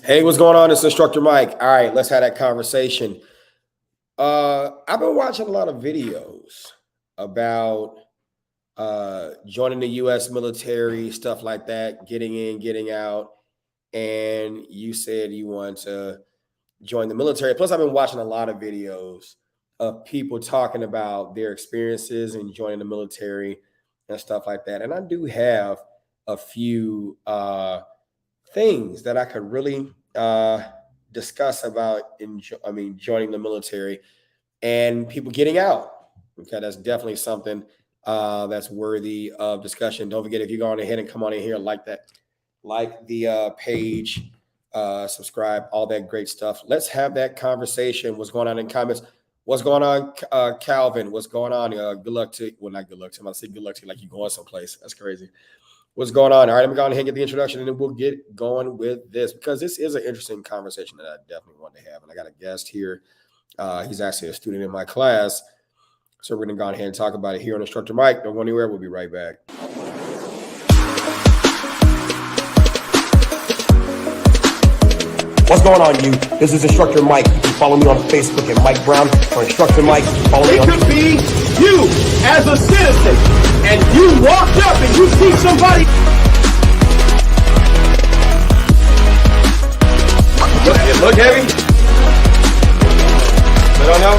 Hey, what's going on? It's Instructor Mike. All right, let's have that conversation. I've been watching a lot of videos about joining the U.S. military, stuff like that, getting in, getting out. And you said you want to join the military. Plus, I've been watching a lot of videos of people talking about their experiences in joining the military and stuff like that. And I do have a few things that I could really discuss about joining the military and people getting out. Okay, that's definitely something that's worthy of discussion. Don't forget, if you go on ahead and come on in here, like the page, subscribe, all that great stuff. Let's have that conversation. What's going on in comments? What's going on, Calvin? What's going on? Good luck to, well, not good luck to, I'm going to say good luck to you like you're going someplace. That's crazy. What's going on? All right, I'm going to go ahead and get the introduction, and then we'll get going with this, because this is an interesting conversation that I definitely want to have. And I got a guest here. He's actually a student in my class. So we're going to go ahead and talk about it here on Instructor Mike. Don't go anywhere. We'll be right back. What's going on, you? This is Instructor Mike. You can follow me on Facebook at Mike Brown or Instructor Mike. Follow me on. It could be you as a citizen, and you walked up and you see somebody. Look heavy. I don't know.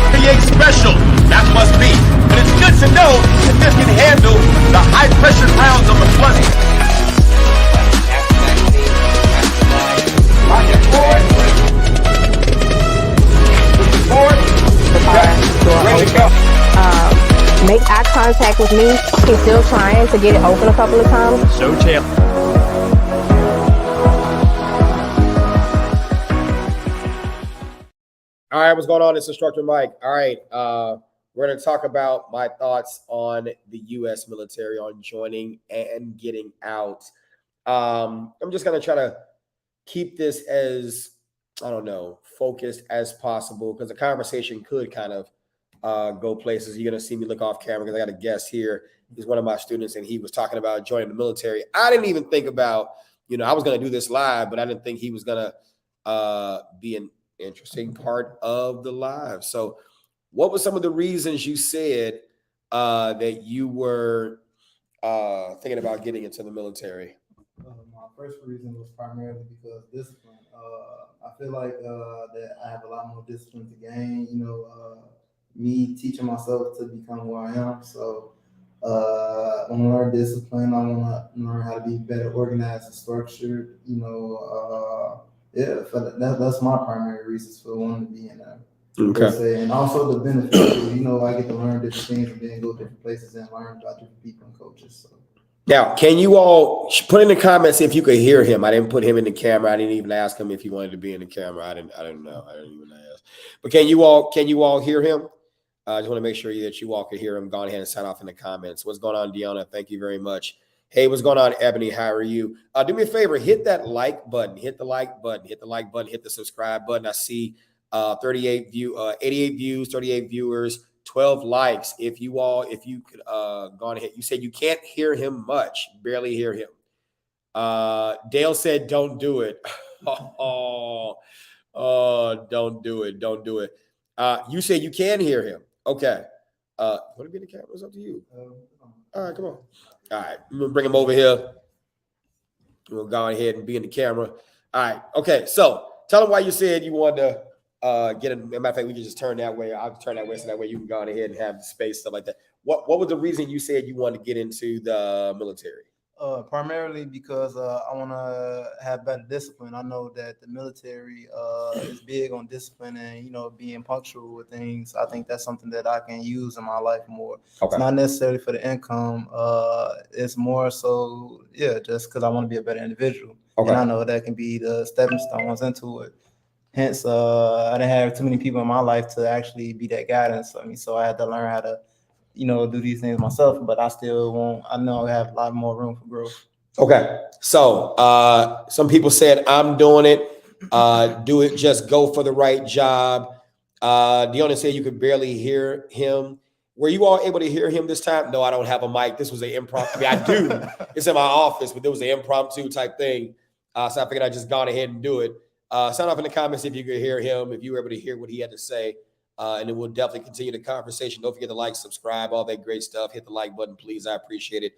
Create special. That must be. But it's good to know that this can handle the high pressure rounds of the flooding. Ready to go. Make eye contact with me. He's still trying to get it open a couple of times. So chill. All right, what's going on? It's Instructor Mike. All right, we're going to talk about my thoughts on the U.S. military, on joining and getting out. I'm just going to try to keep this as, I don't know, focused as possible, because the conversation could kind of go places. You're going to see me look off camera because I got a guest here. He's one of my students, and he was talking about joining the military. I didn't even think about, I was going to do this live, but I didn't think he was going to be an interesting part of the live. So what were some of the reasons you said that you were thinking about getting into the military? My first reason was primarily because discipline. I feel like that I have a lot more discipline to gain, me teaching myself to become who I am. So I want to learn discipline. I want to learn how to be better organized and structured, that's my primary reasons for wanting to be in there. Okay. And also the benefits, I get to learn different things and then go different places and learn about different people and coaches. So. Now, can you all put in the comments if you could hear him? I didn't put him in the camera. I didn't even ask him if he wanted to be in the camera. I didn't know. I didn't even ask. But can you all hear him? I just want to make sure that you all can hear him. Go ahead and sign off in the comments. What's going on, Deanna? Thank you very much. Hey, what's going on, Ebony? How are you? Do me a favor, hit that like button, hit the like button, hit the subscribe button. I see 88 views, 38 viewers, 12 likes. If you could go on ahead. You said you can't hear him much, barely hear him. Dale said, don't do it. Don't do it. Don't do it. You said you can hear him. Okay. Want to be in the camera? It's up to you. All right, come on. All right, I'm gonna bring him over here. We'll go ahead and be in the camera. All right, okay. So tell him why you said you wanted to get in. Matter of fact, we can just turn that way. I'll turn that way so that way you can go ahead and have the space, stuff like that. What was the reason you said you wanted to get into the military? Primarily because I want to have better discipline. I know that the military is big on discipline and, being punctual with things. I think that's something that I can use in my life more. Okay. It's not necessarily for the income. It's more so, just because I want to be a better individual. Okay. And I know that can be the stepping stones into it. Hence, I didn't have too many people in my life to actually be that guidance for me. So I had to learn how to do these things myself, but I know I have a lot more room for growth. Okay. So some people said, I'm doing it. Do it. Just go for the right job. Deanna said you could barely hear him. Were you all able to hear him this time? No, I don't have a mic. This was an impromptu. I mean, I do. It's in my office, but there was an impromptu type thing. So I figured I'd just gone ahead and do it. Sound off in the comments if you could hear him, if you were able to hear what he had to say. And then we'll definitely continue the conversation. Don't forget to like, subscribe, all that great stuff. Hit the like button, please. I appreciate it.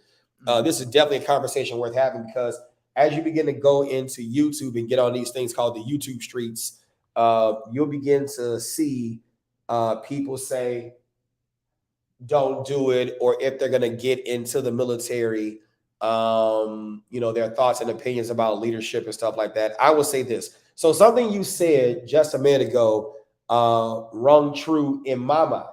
This is definitely a conversation worth having because as you begin to go into YouTube and get on these things called the YouTube streets, you'll begin to see people say, don't do it, or if they're going to get into the military, their thoughts and opinions about leadership and stuff like that. I will say this. So something you said just a minute ago rung true in my mind.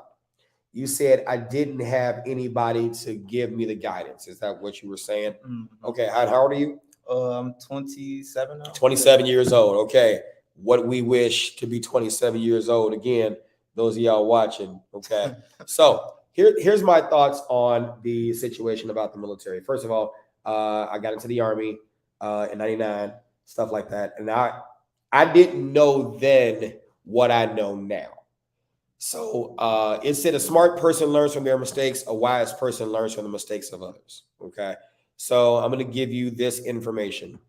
You said I didn't have anybody to give me the guidance. Is that what you were saying? Mm-hmm. Okay. How old are you? I'm 27 now. 27 years old. Okay. What we wish to be 27 years old. Again, those of y'all watching. Okay. So here's my thoughts on the situation about the military. First of all, I got into the Army in 99, stuff like that. And I didn't know then what I know now. So it said a smart person learns from their mistakes. A wise person learns from the mistakes of others. Okay. So I'm going to give you this information.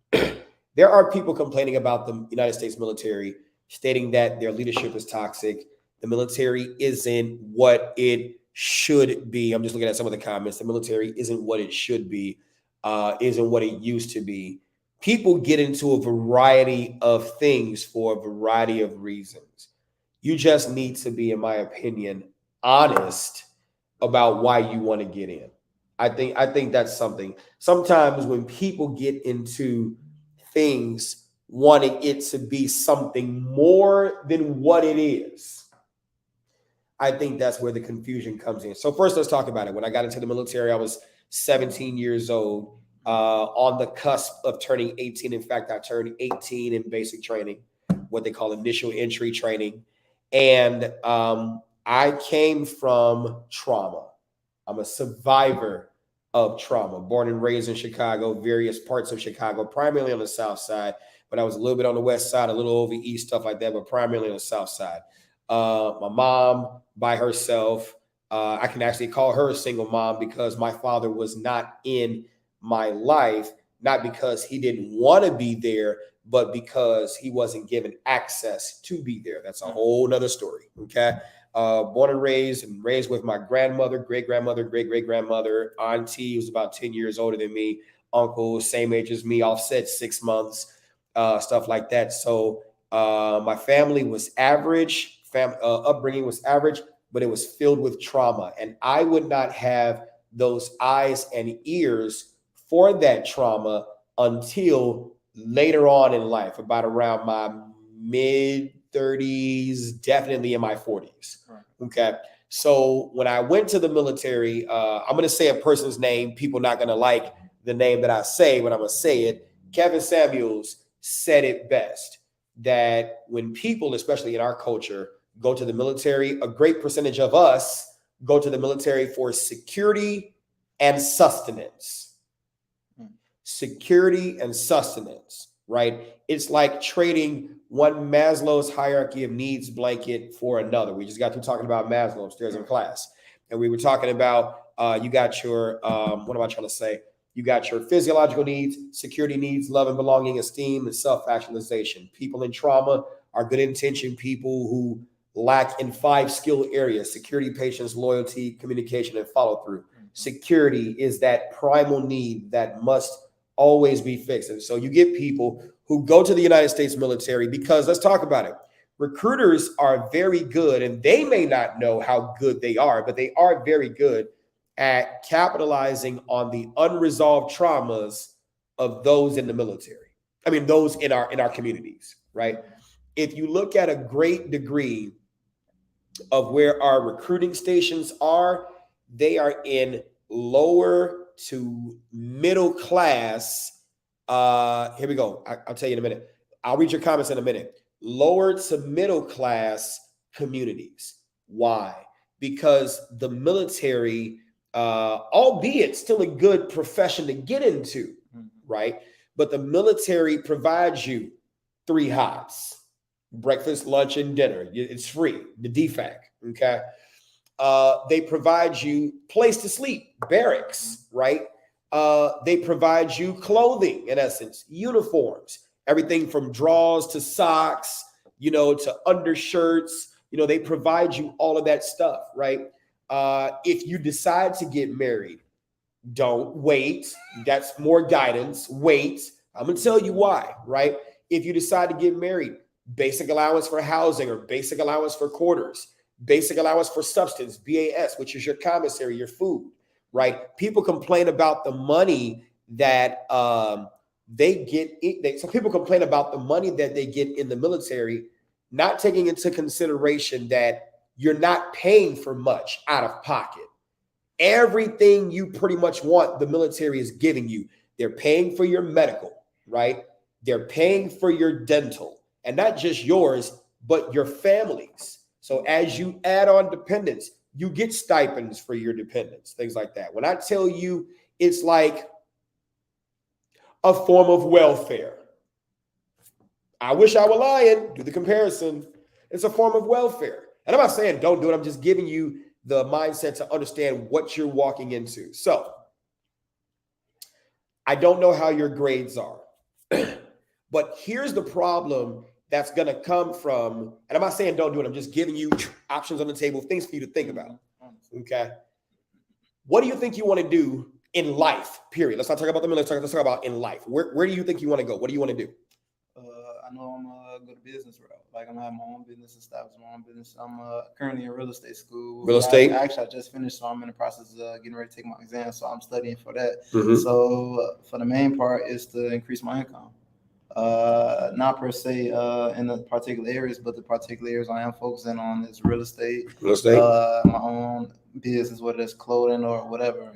There are people complaining about the United States military, stating that their leadership is toxic. The military isn't what it should be. I'm just looking at some of the comments. The military isn't what it should be, isn't what it used to be. People get into a variety of things for a variety of reasons. You just need to be, in my opinion, honest about why you want to get in. I think that's something. Sometimes when people get into things wanting it to be something more than what it is, I think that's where the confusion comes in. So first, let's talk about it. When I got into the military, I was 17 years old, on the cusp of turning 18. In fact, I turned 18 in basic training, what they call initial entry training. And I came from trauma. I'm a survivor of trauma, born and raised in Chicago, various parts of Chicago, primarily on the south side, but I was a little bit on the west side, a little over east, stuff like that, but primarily on the south side. My mom by herself, I can actually call her a single mom because my father was not in my life, not because he didn't want to be there, but because he wasn't given access to be there. That's a whole nother story. Okay. Born and raised with my grandmother, great-grandmother, great-great-grandmother, auntie who's about 10 years older than me, uncle, same age as me, offset 6 months, stuff like that. So my family was average, upbringing was average, but it was filled with trauma. And I would not have those eyes and ears for that trauma until later on in life, about around my mid-30s, definitely in my 40s. Right. Okay. So when I went to the military, I'm going to say a person's name. People not going to like the name that I say, but I'm going to say it. Kevin Samuels said it best, that when people, especially in our culture, go to the military, a great percentage of us go to the military for security and sustenance. Security and sustenance, right? It's like trading one Maslow's hierarchy of needs blanket for another. We just got through talking about Maslow upstairs in class. And we were talking about, you got your, what am I trying to say? You got your physiological needs, security needs, love and belonging, esteem, and self-actualization. People in trauma are good intentioned people who lack in 5 skill areas: security, patience, loyalty, communication, and follow through. Security is that primal need that must always be fixed. And so you get people who go to the United States military because, let's talk about it, recruiters are very good, and they may not know how good they are, but they are very good at capitalizing on the unresolved traumas of those in the military. I mean, those in our communities, right? If you look at a great degree of where our recruiting stations are, they are in lower to middle class. Here we go. I'll tell you in a minute. I'll read your comments in a minute. Lower to middle class communities. Why? Because the military, albeit still a good profession to get into, right? But the military provides you 3 hots: breakfast, lunch, and dinner. It's free, the DFAC, okay? They provide you place to sleep, barracks, right? They provide you clothing, in essence, uniforms, everything from drawers to socks, to undershirts. They provide you all of that stuff, right? If you decide to get married, don't wait. That's more guidance. Wait. I'm going to tell you why, right? If you decide to get married, basic allowance for housing or basic allowance for quarters, basic allowance for substance, BAS, which is your commissary, your food, right? People complain about the money that they get. So people complain about the money that they get in the military, not taking into consideration that you're not paying for much out of pocket. Everything you pretty much want, the military is giving you. They're paying for your medical, right? They're paying for your dental, and not just yours, but your family's. So as you add on dependents, you get stipends for your dependents, things like that. When I tell you it's like a form of welfare, I wish I were lying. Do the comparison. It's a form of welfare. And I'm not saying don't do it. I'm just giving you the mindset to understand what you're walking into. So I don't know how your grades are, but here's the problem that's going to come from, and I'm not saying don't do it. I'm just giving you options on the table, things for you to think about. Okay. What do you think you want to do in life, period? Let's not talk about the military. Let's talk about in life. Where do you think you want to go? What do you want to do? I know I'm going to go to business route. Like, I'm going to have my own business, establish my own business. I'm currently in real estate school. Real estate? I just finished, so I'm in the process of getting ready to take my exam, so I'm studying for that. Mm-hmm. So for the main part is to increase my income. Not per se in the particular areas, but the particular areas I am focusing on is real estate. Real estate? My own business, whether it's clothing or whatever,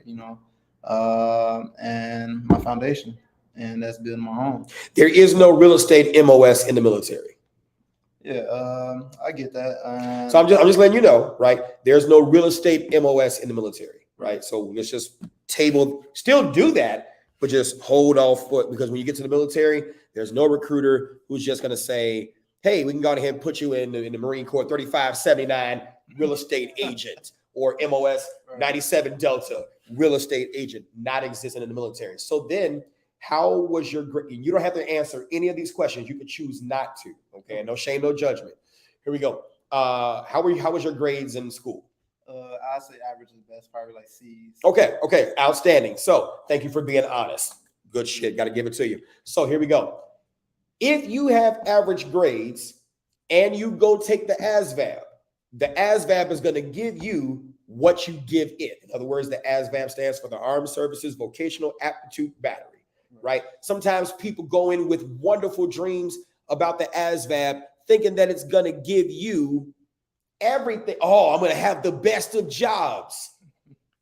and my foundation. And that's building my home. There is no real estate MOS in the military. Yeah, I get that. So I'm just letting you know, right? There's no real estate MOS in the military, right? So let's just still do that, but just hold off foot, because when you get to the military, there's no recruiter who's just going to say, hey, we can go ahead and put you in the Marine Corps 3579 real estate agent or MOS 97 Delta real estate agent, not existing in the military. So then, how was your grade? You don't have to answer any of these questions. You could choose not to. Okay, no shame, no judgment. Here we go. How was your grades in school? I say average is best, probably like C's. Okay, outstanding. So thank you for being honest. Good shit. Got to give it to you. So here we go. If you have average grades and you go take the ASVAB is going to give you what you give it. In other words, the ASVAB stands for the Armed Services Vocational Aptitude Battery. Right? Sometimes people go in with wonderful dreams about the ASVAB, thinking that it's going to give you everything. Oh, I'm going to have the best of jobs.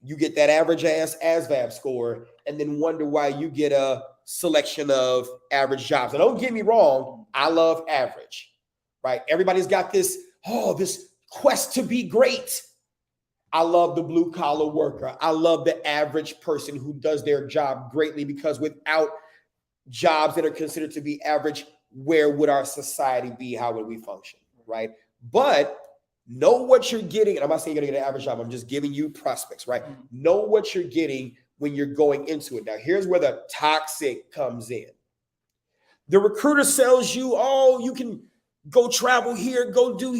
You get that average ass ASVAB score and then wonder why you get a selection of average jobs. And don't get me wrong, I love average, right? Everybody's got this quest to be great. I love the blue collar worker. I love the average person who does their job greatly, because without jobs that are considered to be average, where would our society be? How would we function? Right. But know what you're getting. And I'm not saying you're going to get an average job. I'm just giving you prospects, right? Know what you're getting when you're going into it. Now, here's where the toxic comes in. The recruiter sells you, oh, you can go travel here, go do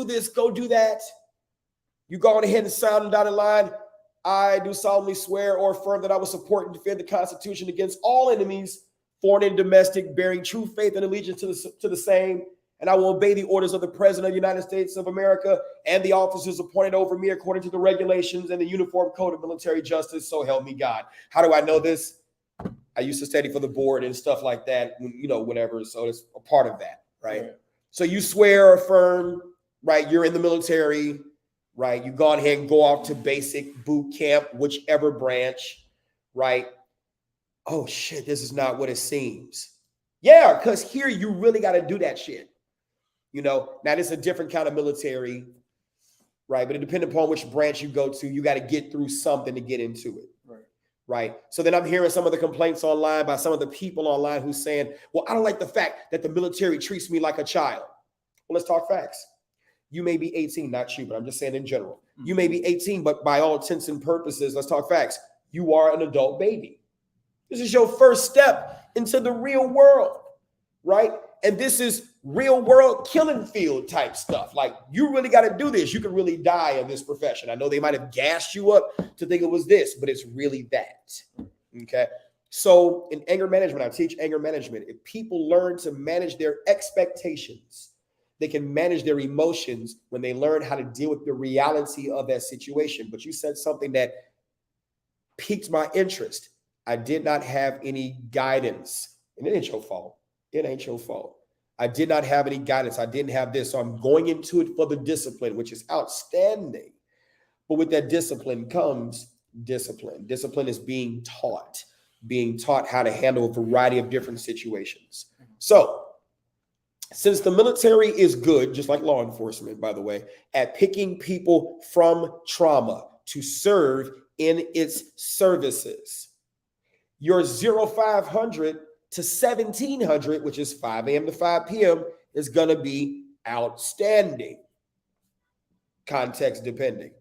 this, go do that. You go on ahead and sign the dotted line. I do solemnly swear or affirm that I will support and defend the Constitution against all enemies, foreign and domestic, bearing true faith and allegiance to the same. And I will obey the orders of the President of the United States of America and the officers appointed over me according to the regulations and the Uniform Code of Military Justice. So help me God. How do I know this? I used to study for the board and stuff like that, whatever. So it's a part of that, right? So you swear or affirm, right? You're in the military. Right, you go ahead and go off to basic boot camp, whichever branch, right? Oh shit, this is not what it seems. Yeah, because here you really got to do that shit. Now this is a different kind of military, right? But it depends upon which branch you go to. You got to get through something to get into it, right? So then I'm hearing some of the complaints online by some of the people online who's saying, well, I don't like the fact that the military treats me like a child. Well, let's talk facts. You may be 18, not you, but I'm just saying in general. You may be 18, but by all intents and purposes, let's talk facts, you are an adult baby. This is your first step into the real world, right? And this is real world killing field type stuff. Like, you really got to do this. You can really die in this profession. I know they might have gassed you up to think it was this, but it's really that. Okay. So in anger management, I teach anger management. If people learn to manage their expectations, they can manage their emotions when they learn how to deal with the reality of that situation. But you said something that piqued my interest. I did not have any guidance. And it ain't your fault. It ain't your fault. I did not have any guidance. I didn't have this. So I'm going into it for the discipline, which is outstanding. But with that discipline comes discipline. Discipline is being taught how to handle a variety of different situations. So since the military is good, just like law enforcement, by the way, at picking people from trauma to serve in its services, your 0500 to 1700, which is 5 a.m. to 5 p.m., is going to be outstanding, context depending.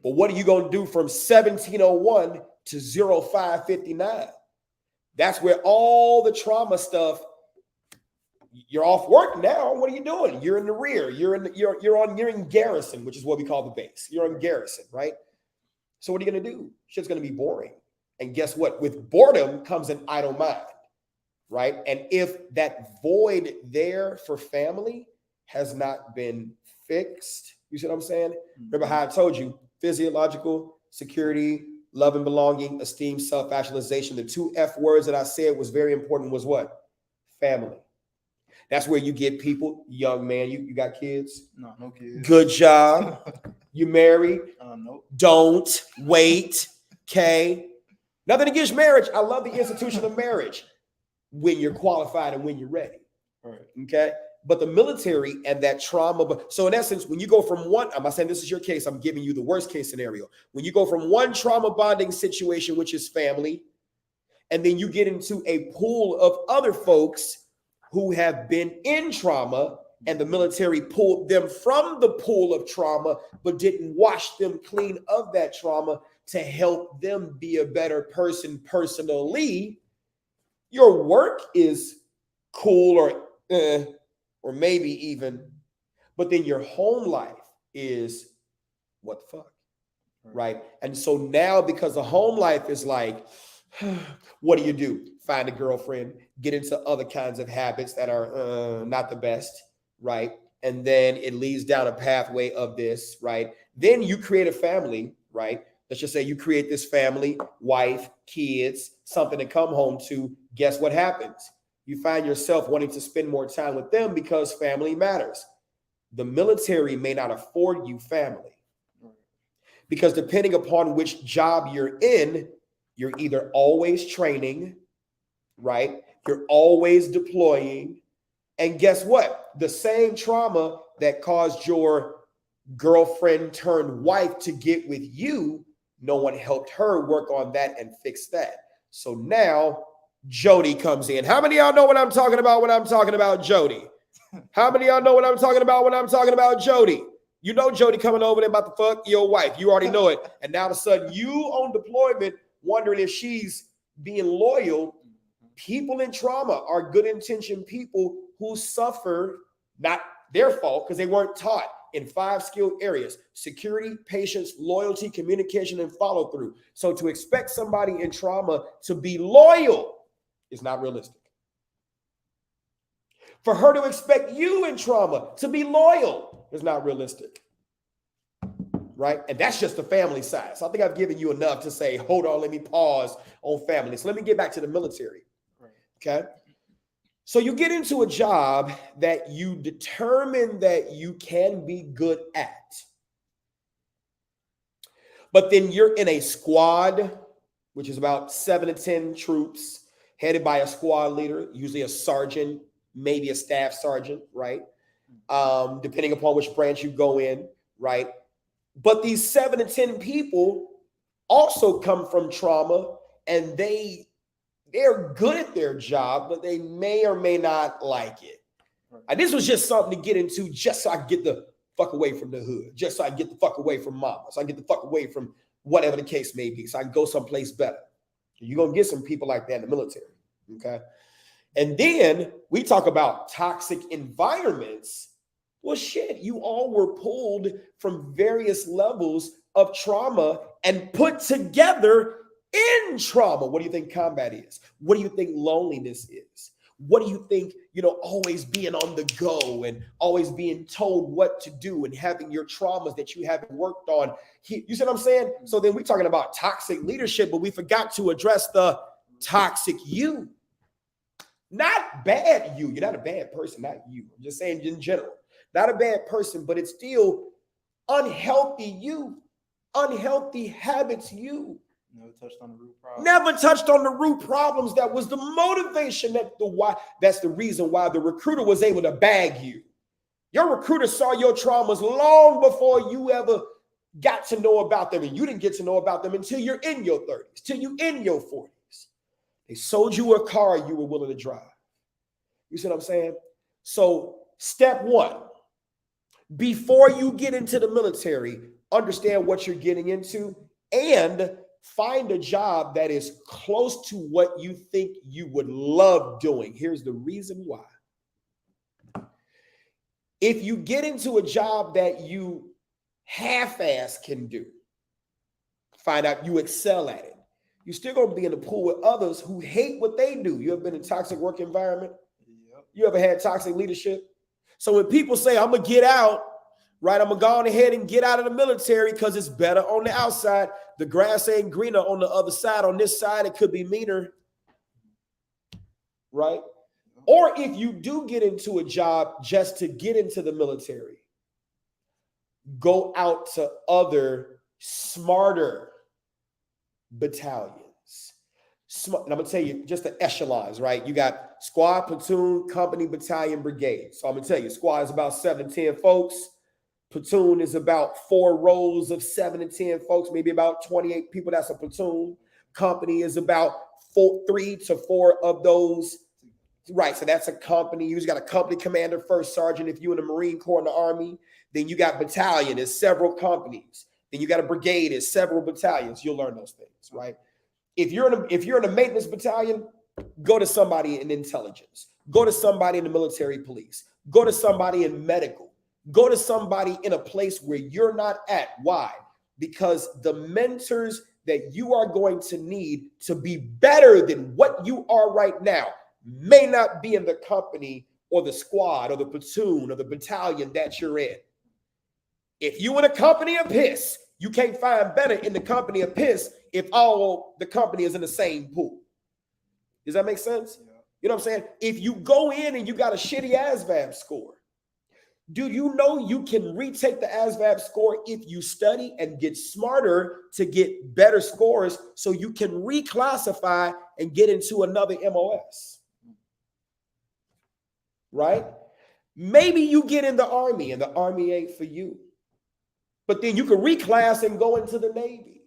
But what are you going to do from 1701 to 0559? That's where all the trauma stuff, you're off work now. What are you doing? You're in the rear. You're in garrison, which is what we call the base. You're in garrison, right? So what are you going to do? Shit's going to be boring. And guess what? With boredom comes an idle mind, right? And if that void there for family has not been fixed, you see what I'm saying? Remember how I told you, physiological, security, love and belonging, esteem, self-actualization. The 2 F words that I said was very important was what? Family. That's where you get people, young man, you got kids? No kids. Good job. You married? Nope. Don't wait. Okay. Nothing against marriage. I love the institution of marriage when you're qualified and when you're ready. All right. Okay. But the military and that trauma. So in essence, when you go from one, I'm not saying this is your case, I'm giving you the worst case scenario. When you go from one trauma bonding situation, which is family, and then you get into a pool of other folks who have been in trauma, and the military pulled them from the pool of trauma, but didn't wash them clean of that trauma to help them be a better person personally. Your work is cool or maybe even, but then your home life is what the fuck, right? And so now, because the home life is like, what do? Find a girlfriend, get into other kinds of habits that are not the best, right? And then it leads down a pathway of this, right? Then you create a family, right? Let's just say you create this family, wife, kids, something to come home to. Guess what happens? You find yourself wanting to spend more time with them because family matters. The military may not afford you family because depending upon which job you're in, you're either always training, right? You're always deploying. And guess what? The same trauma that caused your girlfriend turned wife to get with you, no one helped her work on that and fix that. So now Jody comes in. How many of y'all know what I'm talking about when I'm talking about Jody? How many of y'all know what I'm talking about when I'm talking about Jody? You know Jody coming over there about to fuck your wife. You already know it. And now all of a sudden you on deployment wondering if she's being loyal. People in trauma are good intentioned people who suffer, not their fault, because they weren't taught in 5 skilled areas: security, patience, loyalty, communication, and follow through. So to expect somebody in trauma to be loyal is not realistic. For her to expect you in trauma to be loyal is not realistic. Right? And that's just the family side. So I think I've given you enough to say, hold on, let me pause on family. So let me get back to the military. Okay. So you get into a job that you determine that you can be good at. But then you're in a squad, which is about 7 to 10 troops, headed by a squad leader, usually a sergeant, maybe a staff sergeant, right? Depending upon which branch you go in, right? But these 7 to 10 people also come from trauma, and they're good at their job, but they may or may not like it. And this was just something to get into just so I could get the fuck away from the hood, just so I can get the fuck away from mama, so I can get the fuck away from whatever the case may be, so I can go someplace better. You're going to get some people like that in the military, okay? And then we talk about toxic environments. Well, shit, you all were pulled from various levels of trauma and put together in trauma. What do you think combat is? What do you think loneliness is? What do you think, always being on the go and always being told what to do and having your traumas that you haven't worked on? You see what I'm saying? So then we're talking about toxic leadership, but we forgot to address the toxic you. Not bad you. You're not a bad person, not you. I'm just saying in general. Not a bad person, but it's still unhealthy you. Unhealthy habits you. Never touched on the root problem. Never touched on the root problems. That was the motivation. That's the reason why the recruiter was able to bag you. Your recruiter saw your traumas long before you ever got to know about them. And you didn't get to know about them until you're in your 30s, till you're in your 40s. They sold you a car you were willing to drive. You see what I'm saying? So step one, before you get into the military, understand what you're getting into and find a job that is close to what you think you would love doing. Here's the reason why. If you get into a job that you half-ass can do, find out you excel at it, you're still going to be in the pool with others who hate what they do. You ever been in a toxic work environment? Yep. You ever had toxic leadership? So when people say, I'm going to get out, right, I'm going to go on ahead and get out of the military because it's better on the outside. The grass ain't greener on the other side. On this side, it could be meaner, right? Or if you do get into a job just to get into the military, go out to other smarter battalions. And I'm going to tell you just the echelons, right? You got squad, platoon, company, battalion, brigade. So I'm going to tell you, squad is about 7 to 10 folks. Platoon is about 4 rows of 7 to 10 folks, maybe about 28 people. That's a platoon. Company is about 3 to 4 of those. Right, so that's a company. You just got a company commander, first sergeant. If you're in the Marine Corps and the Army, then you got battalion. It's several companies. Then you got a brigade. It's several battalions. You'll learn those things, right? If you're in a maintenance battalion, go to somebody in intelligence. Go to somebody in the military police. Go to somebody in medical. Go to somebody in a place where you're not at. Why? Because the mentors that you are going to need to be better than what you are right now may not be in the company or the squad or the platoon or the battalion that you're in. If you in a company of piss, you can't find better in the company of piss if all the company is in the same pool. Does that make sense? Yeah. You know what I'm saying? If you go in and you got a shitty ASVAB score, do you know you can retake the ASVAB score if you study and get smarter to get better scores so you can reclassify and get into another MOS? Right? Maybe you get in the Army and the Army ain't for you. But then you can reclass and go into the Navy.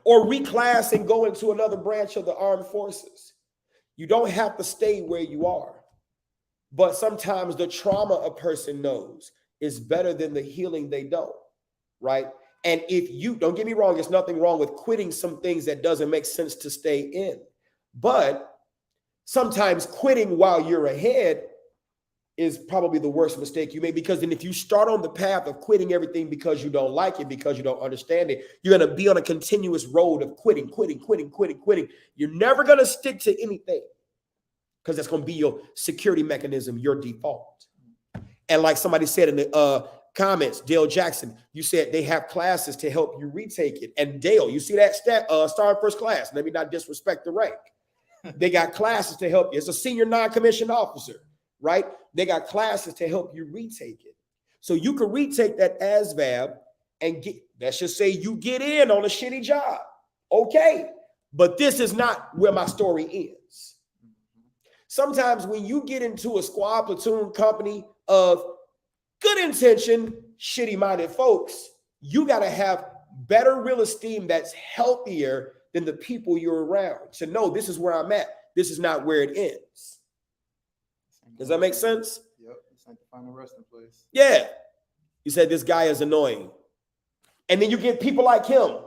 Or reclass and go into another branch of the armed forces. You don't have to stay where you are. But sometimes the trauma a person knows is better than the healing they don't, right? And if you, don't get me wrong, there's nothing wrong with quitting some things that doesn't make sense to stay in. But sometimes quitting while you're ahead is probably the worst mistake you make, because then if you start on the path of quitting everything because you don't like it, because you don't understand it, you're going to be on a continuous road of quitting. You're never going to stick to anything because that's going to be your security mechanism, your default. And like somebody said in the comments, Dale Jackson, you said they have classes to help you retake it. And Dale, you see that star in first class. Let me not disrespect the rank. They got classes to help you. It's a senior non-commissioned officer, right? They got classes to help you retake it. So you can retake that ASVAB and get, let's just say you get in on a shitty job. Okay. But this is not where my story ends. Sometimes when you get into a squad, platoon, company of good intention, shitty-minded folks, you got to have better real esteem that's healthier than the people you're around to know this is where I'm at. This is not where it ends. Does that make sense? Yep. Sanctifying the resting place. Yeah. You said this guy is annoying. And then you get people like him.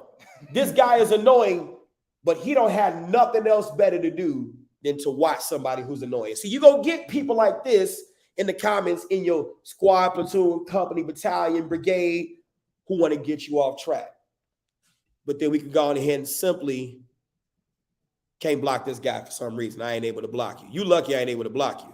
This guy is annoying, but he don't have nothing else better to do than to watch somebody who's annoying. So you go get people like this in the comments in your squad, platoon, company, battalion, brigade who want to get you off track. But then we can go on ahead and simply can't block this guy for some reason. I ain't able to block you. You lucky I ain't able to block you.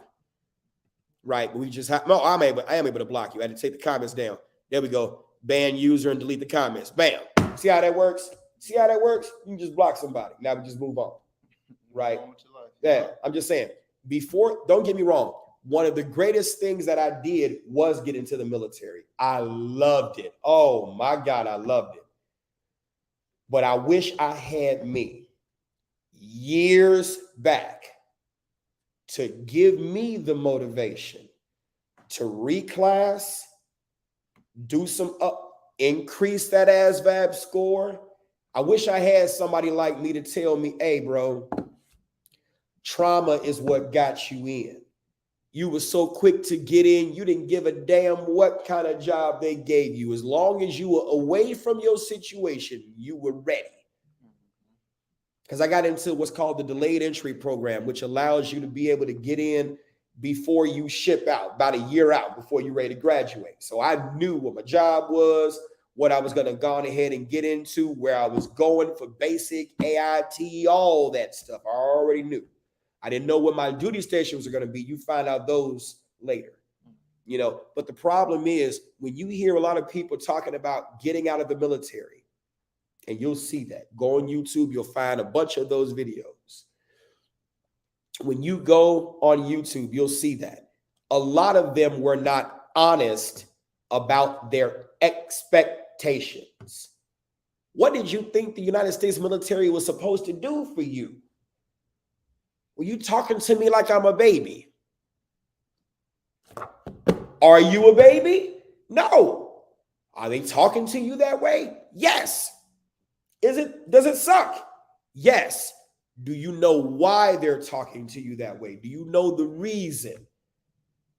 Right? But we just have no, I am able to block you. I had to take the comments down. There we go. Ban user and delete the comments. Bam. See how that works? See how that works? You can just block somebody. Now we just move on. Right? Yeah, I'm just saying. Before, don't get me wrong. One of the greatest things that I did was get into the military. I loved it. Oh my God, I loved it. But I wish I had me years back to give me the motivation to reclass, do some increase that ASVAB score. I wish I had somebody like me to tell me, hey, bro, trauma is what got you in. You were so quick to get in, you didn't give a damn what kind of job they gave you. As long as you were away from your situation, you were ready. Because I got into what's called the delayed entry program, which allows you to be able to get in before you ship out, about a year out before you're ready to graduate. So I knew what my job was, what I was going to go on ahead and get into, where I was going for basic, AIT, all that stuff. I already knew. I didn't know what my duty stations are going to be. You find out those later, you know. But the problem is when you hear a lot of people talking about getting out of the military, and you'll see that. Go on YouTube, you'll find a bunch of those videos. When you go on YouTube, you'll see that. A lot of them were not honest about their expectations. What did you think the United States military was supposed to do for you? Were you talking to me like I'm a baby? Are you a baby? No. Are they talking to you that way? Yes. Does it suck? Yes. Do you know why they're talking to you that way? Do you know the reason?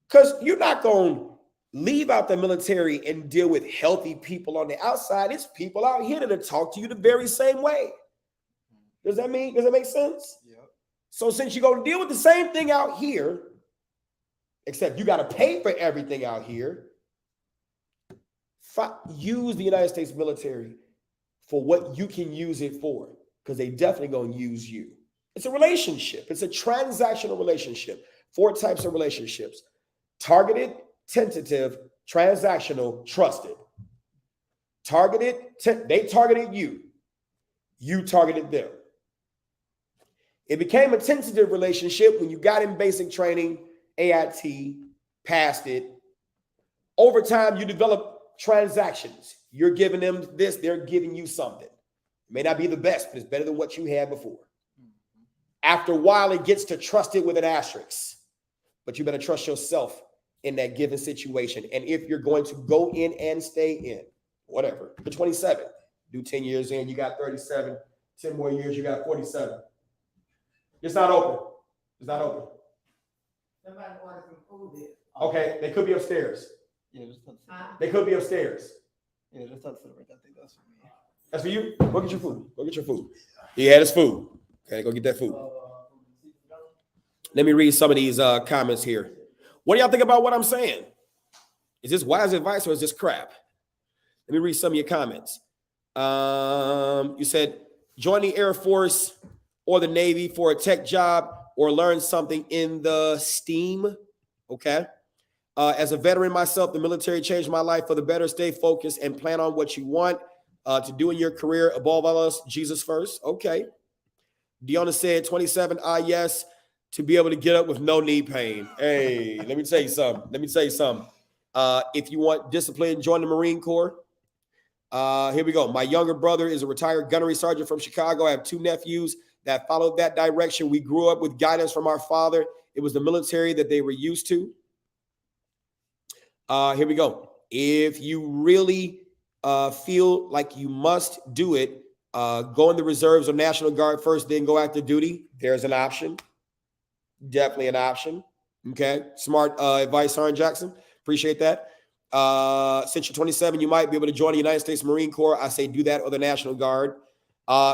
Because you're not going to leave out the military and deal with healthy people on the outside. It's people out here that talk to you the very same way. Does that make sense? Yeah. So since you're going to deal with the same thing out here, except you got to pay for everything out here, use the United States military for what you can use it for, because they definitely going to use you. It's a relationship. It's a transactional relationship. 4 types of relationships: targeted, tentative, transactional, trusted. Targeted, they targeted you. You targeted them. It became a tentative relationship when you got in basic training, AIT, passed it. Over time, you develop transactions. You're giving them this, they're giving you something. It may not be the best, but it's better than what you had before. After a while, it gets to trusted with an asterisk. But you better trust yourself in that given situation. And if you're going to go in and stay in, whatever, you're 27, do 10 years in, you got 37, 10 more years, you got 47. It's not open. It's not open. Somebody ordered some food there. Okay, they could be upstairs. Yeah, just touch They could be upstairs. Yeah, just touch it. I think that's for me. That's for you? Go get your food. Go get your food. He had his food. Okay, go get that food. Let me read some of these comments here. What do y'all think about what I'm saying? Is this wise advice or is this crap? Let me read some of your comments. You said, join the Air Force or the Navy for a tech job or learn something in the STEAM. Okay. As a veteran myself, the military changed my life for the better. Stay focused and plan on what you want to do in your career. Above all else, Jesus first. Okay. Deanna said 27. Yes. To be able to get up with no knee pain. Hey, let me tell you something. If you want discipline, join the Marine Corps. Here we go. My younger brother is a retired gunnery sergeant from Chicago. I have 2 nephews that followed that direction. We grew up with guidance from our father. It was the military that they were used to. Here we go. If you really feel like you must do it, go in the reserves or National Guard first, then go active duty. There's an option. Definitely an option. Okay, smart advice, Sergeant Jackson. Appreciate that. Since you're 27, you might be able to join the United States Marine Corps. I say do that, or the National Guard.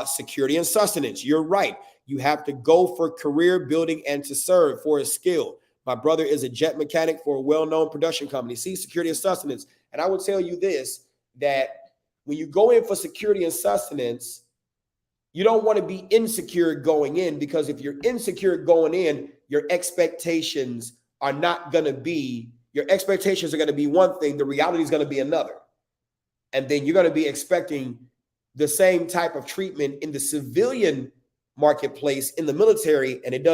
Security and sustenance. You're right. You have to go for career building and to serve for a skill. My brother is a jet mechanic for a well-known production company. See, security and sustenance. And I will tell you this, that when you go in for security and sustenance, you don't want to be insecure going in, because if you're insecure going in, your expectations are not going to be, your expectations are going to be one thing, the reality is going to be another. And then you're going to be expecting the same type of treatment in the civilian marketplace, in the military, and that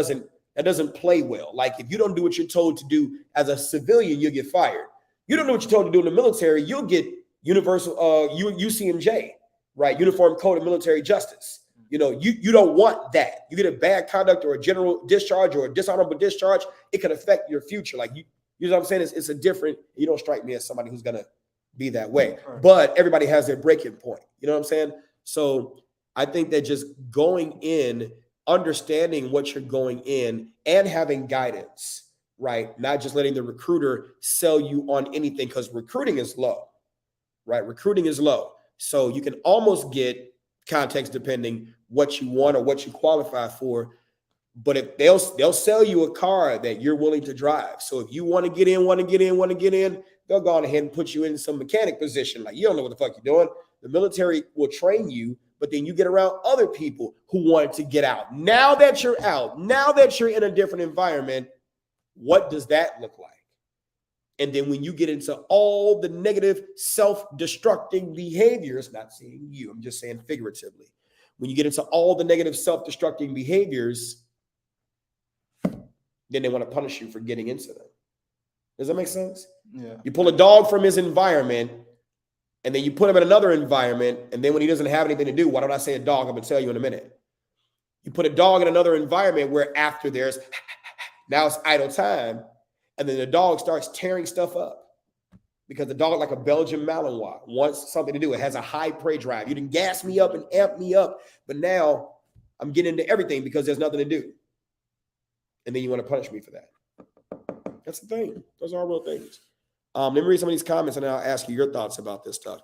doesn't play well. Like, if you don't do what you're told to do as a civilian, you'll get fired. You don't know what you're told to do in the military, you'll get universal UCMJ, right? Uniform Code of Military Justice. You know, you don't want that. You get a bad conduct or a general discharge or a dishonorable discharge, it can affect your future. Like, you know what I'm saying? It's a different, you don't strike me as somebody who's going to be that way. Right. But everybody has their breaking point. You know what I'm saying? So I think that just going in, understanding what you're going in, and having guidance, right? Not just letting the recruiter sell you on anything, because recruiting is low, right? Recruiting is low. So you can almost get context depending what you want or what you qualify for. But if they'll sell you a car that you're willing to drive. So if you want to get in, they'll go on ahead and put you in some mechanic position. Like, you don't know what the fuck you're doing. The military will train you, but then you get around other people who want to get out. Now that you're out, now that you're in a different environment, what does that look like? And then when you get into all the negative self-destructing behaviors, not saying you, I'm just saying figuratively. When you get into all the negative self-destructing behaviors, then they want to punish you for getting into them. Does that make sense? Yeah. You pull a dog from his environment, and then you put him in another environment, and then when he doesn't have anything to do, why don't I say a dog? I'm going to tell you in a minute. You put a dog in another environment where after there's, now it's idle time, and then the dog starts tearing stuff up. Because the dog, like a Belgian Malinois, wants something to do. It has a high prey drive. You didn't gas me up and amp me up, but now I'm getting into everything because there's nothing to do. And then you want to punish me for that. That's the thing. Those are all real things. Let me read some of these comments, and then I'll ask you your thoughts about this stuff.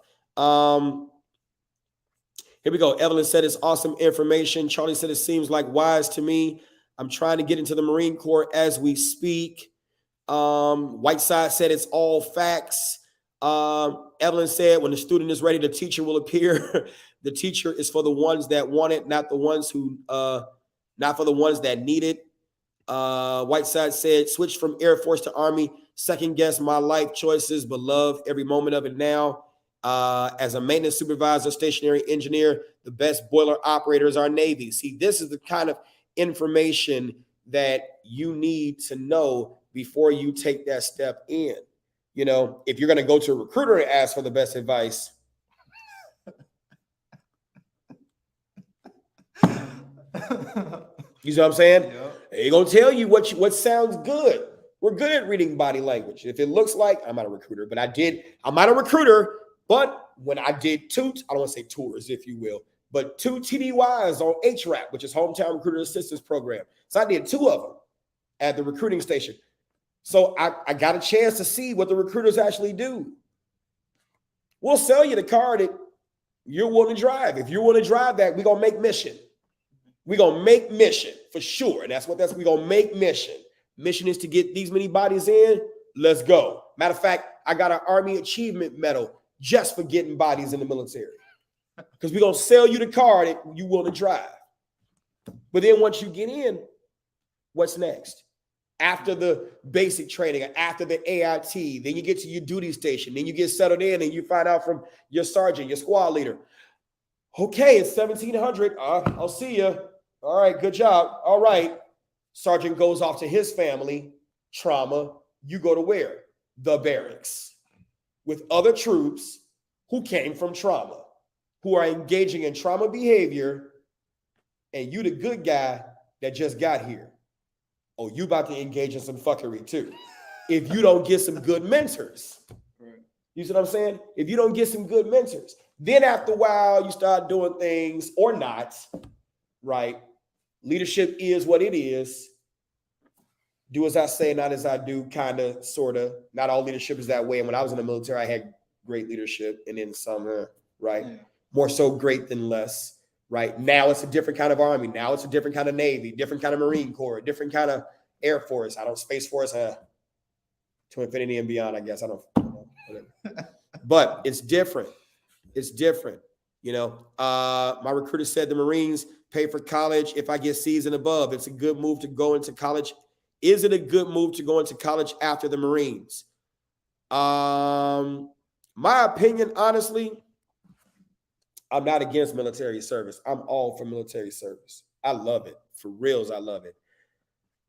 Here we go. Evelyn said it's awesome information. Charlie said it seems like wise to me. I'm trying to get into the Marine Corps as we speak. Whiteside said it's all facts. Evelyn said when the student is ready, the teacher will appear. The teacher is for the ones that want it, not the ones who, not for the ones that need it. Whiteside said, switch from Air Force to Army, second guess my life choices, but love every moment of it now. As a maintenance supervisor, stationary engineer, the best boiler operators are Navy. See, this is the kind of information that you need to know before you take that step in. You know, if you're going to go to a recruiter and ask for the best advice, you see what I'm saying? Yeah. They're going to tell you what sounds good. We're good at reading body language. If it looks like, I'm not a recruiter, but I'm not a recruiter, but when I did I don't want to say tours, if you will, but 2 TDYs on HRAP, which is Hometown Recruiter Assistance Program. So I did 2 of them at the recruiting station. So I got a chance to see what the recruiters actually do. We'll sell you the car that you're willing to drive. If you're willing to drive that, we're going to make mission. We're going to make mission for sure. And we're going to make mission. Mission is to get these many bodies in. Let's go. Matter of fact, I got an Army Achievement Medal just for getting bodies in the military. Because we're going to sell you the car that you want to drive. But then once you get in, what's next? After the basic training, after the AIT, then you get to your duty station, then you get settled in and you find out from your sergeant, your squad leader, okay, it's 1700. I'll see you. All right, good job. All right. Sergeant goes off to his family, trauma. You go to where? The barracks with other troops who came from trauma, who are engaging in trauma behavior, and you the good guy that just got here. Oh, you about to engage in some fuckery too. If you don't get some good mentors. You see what I'm saying? If you don't get some good mentors, then after a while you start doing things or not, right? Leadership is what it is. do as I say, not as I do, kind of, sort of. Not all leadership is that way. And when I was in the military, I had great leadership, and then some, right? Yeah. More so great than less, right? Now it's a different kind of Army. Now it's a different kind of Navy, different kind of Marine Corps, different kind of Air Force. I don't Space Force, to infinity and beyond, I guess. I don't know, whatever. But it's different. It's different. You know, my recruiter said the Marines pay for college if I get C's and above. It's a good move to go into college. Is it a good move to go into college after the Marines? My opinion, honestly, I'm not against military service. I'm all for military service. I love it. For reals, I love it.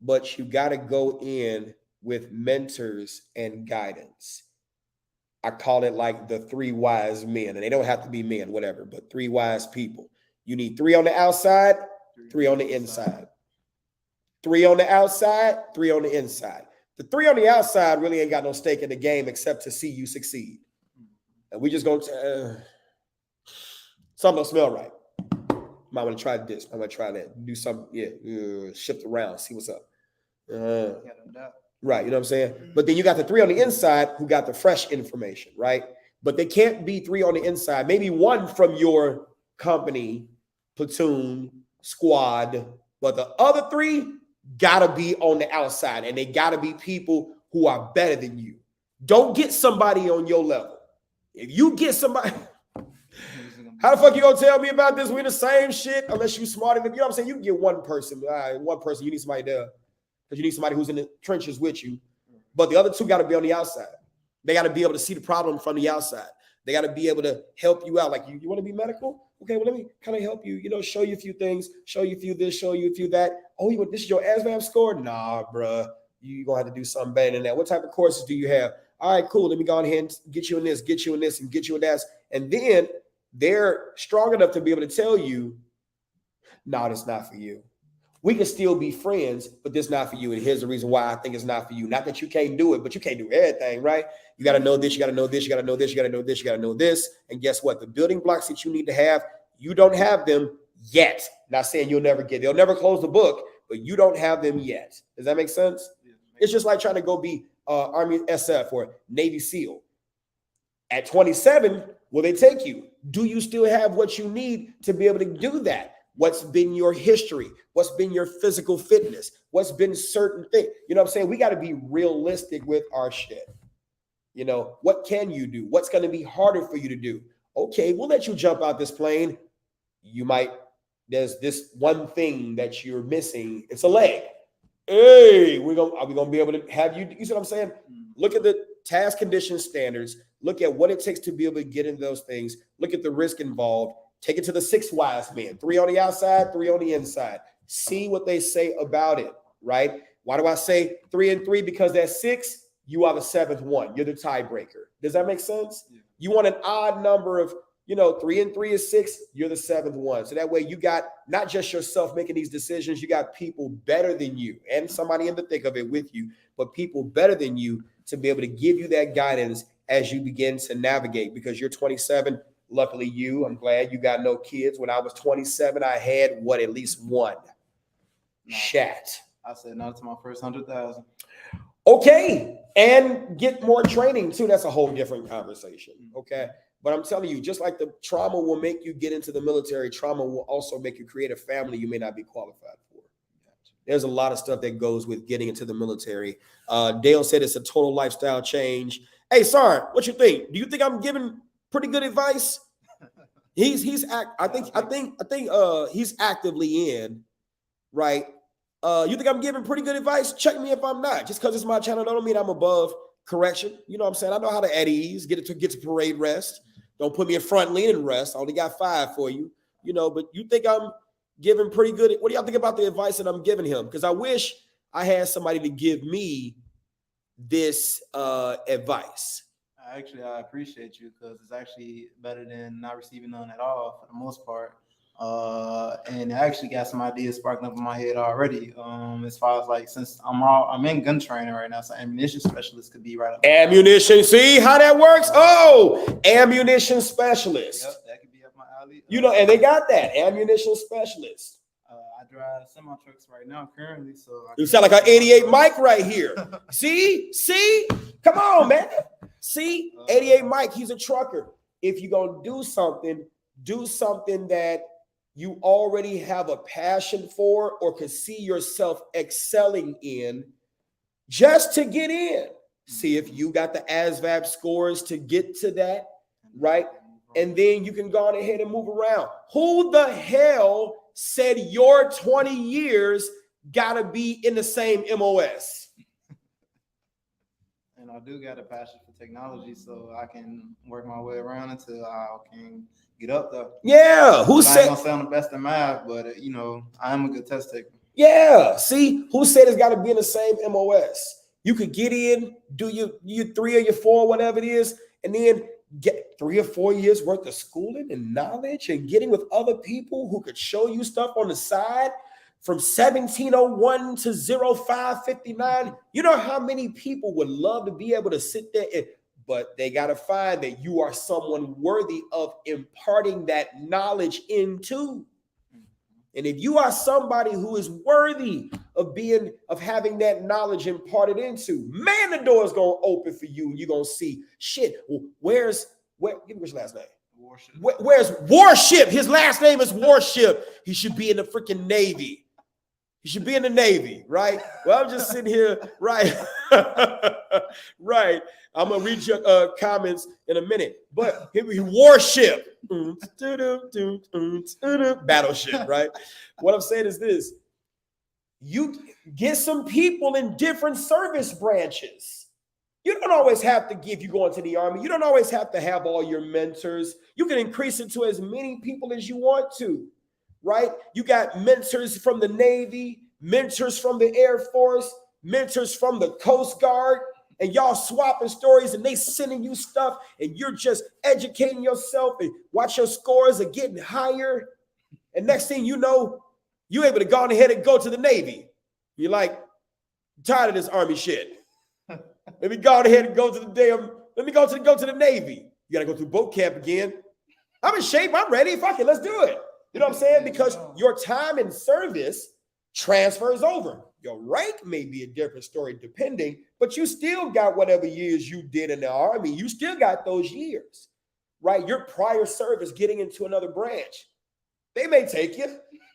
But you got to go in with mentors and guidance. I call it like the 3 wise men, and they don't have to be men, whatever, but 3 wise people. You need 3 on the outside, 3 on the inside. 3 on the outside, 3 on the inside. The 3 on the outside really ain't got no stake in the game except to see you succeed. And we just going to, something don't smell right. Might want to try this. I want to try that. Do something, shift around, see what's up. Right, you know what I'm saying? But then you got the 3 on the inside who got the fresh information, right? But they can't be 3 on the inside. Maybe 1 from your company, platoon, squad, but the other 3 gotta be on the outside, and they gotta be people who are better than you. Don't get somebody on your level. If you get somebody, how the fuck you gonna tell me about this? We're the same shit unless you smarter than, you know what I'm saying? You can get one person, you need somebody there. Because you need somebody who's in the trenches with you. But the other 2 got to be on the outside. They got to be able to see the problem from the outside. They got to be able to help you out. Like, you want to be medical? Okay, well, let me kind of help you, show you a few things, show you a few this, show you a few that. Oh, this is your ASVAB score? Nah, bruh. You're going to have to do something better than that. What type of courses do you have? All right, cool. Let me go ahead and get you in this, get you in this, and get you in that. And then they're strong enough to be able to tell you, no, that's not for you. We can still be friends, but this is not for you. And here's the reason why I think it's not for you. Not that you can't do it, but you can't do everything, right? You got to know this, you got to know this, you got to know this, you got to know this, you got to know this. And guess what? The building blocks that you need to have, you don't have them yet. Not saying you'll never get, they'll never close the book, but you don't have them yet. Does that make sense? It's just like trying to go be Army SF or Navy SEAL. At 27, will they take you? Do you still have what you need to be able to do that? What's been your history? What's been your physical fitness? What's been certain things? You know what I'm saying? We got to be realistic with our shit. What can you do? What's going to be harder for you to do? Okay, we'll let you jump out this plane. There's this one thing that you're missing. It's a leg. Hey, are we going to be able to have you? You see what I'm saying? Look at the task condition standards. Look at what it takes to be able to get into those things. Look at the risk involved. Take it to the 6 wise men, 3 on the outside, 3 on the inside. See what they say about it, right? Why do I say 3 and 3? Because that's 6, you are the 7th one. You're the tiebreaker. Does that make sense? Yeah. You want an odd number of, 3 and 3 is 6, you're the 7th one. So that way you got not just yourself making these decisions, you got people better than you and somebody in the thick of it with you, but people better than you to be able to give you that guidance as you begin to navigate, because you're 27. Luckily I'm glad you got no kids. When I was 27, I had at least one. Shat. I said no to my first 100,000. Okay. And get more training too. That's a whole different conversation. Okay. But I'm telling you, just like the trauma will make you get into the military, trauma will also make you create a family you may not be qualified for. There's a lot of stuff that goes with getting into the military. Dale said it's a total lifestyle change. Hey, sorry, what you think? Do you think I'm giving pretty good advice? I think he's actively in, right? You think I'm giving pretty good advice? Check me if I'm not. Just because it's my channel, don't mean I'm above correction. You know what I'm saying? I know how to at ease, get to parade rest. Don't put me in front leaning rest. I only got 5 for you, but you think I'm giving pretty good. What do y'all think about the advice that I'm giving him? Because I wish I had somebody to give me this advice. Actually, I appreciate you, because it's actually better than not receiving none at all for the most part. And I actually got some ideas sparking up in my head already. As far as like, since I'm in gun training right now, so ammunition specialist could be right up. Ammunition, see how that works? Oh, ammunition specialist. Yep, that could be up my alley. And they got that ammunition specialist. I drive semi trucks right now currently, so You sound like an 88 Mike right here. See, come on, man. See, 88 Mike, he's a trucker. If you're gonna do something that you already have a passion for or could see yourself excelling in, just to get in. See if you got the ASVAB scores to get to that, right? And then you can go on ahead and move around. Who the hell said your 20 years gotta be in the same MOS? And I do got a passion for technology, so I can work my way around until I can get up there. Yeah, who I said? ain't gonna sound the best in math, but I am a good test taker. Yeah, see, who said it's got to be in the same MOS? You could get in, do your 3 or your 4, whatever it is, and then get 3 or 4 years worth of schooling and knowledge and getting with other people who could show you stuff on the side from 1701 to 0559. You know how many people would love to be able to sit there but they got to find that you are someone worthy of imparting that knowledge into. And if you are somebody who is worthy of having that knowledge imparted into, man, the door is going to open for you and you're going to see shit. Well, give me his last name. Warship. Where's Warship? His last name is Warship. He should be in the freaking Navy. He should be in the Navy, right? Well, I'm just sitting here, right? Right. I'm going to read your comments in a minute. But here we Warship. Battleship, right? What I'm saying is this. You get some people in different service branches. You don't always have to, if you go into the Army, you don't always have to have all your mentors. You can increase it to as many people as you want to, right? You got mentors from the Navy, mentors from the Air Force, mentors from the Coast Guard, and y'all swapping stories and they sending you stuff and you're just educating yourself and watch your scores are getting higher. And next thing you know, you're able to go on ahead and go to the Navy. You're like, I'm tired of this Army shit. Let me go on ahead and go to the Navy. You got to go through boot camp again. I'm in shape. I'm ready. Fuck it. Let's do it. You know what I'm saying? Because your time in service transfers over. Your rank may be a different story depending, but you still got whatever years you did in the Army. You still got those years, right? Your prior service getting into another branch. They may take you.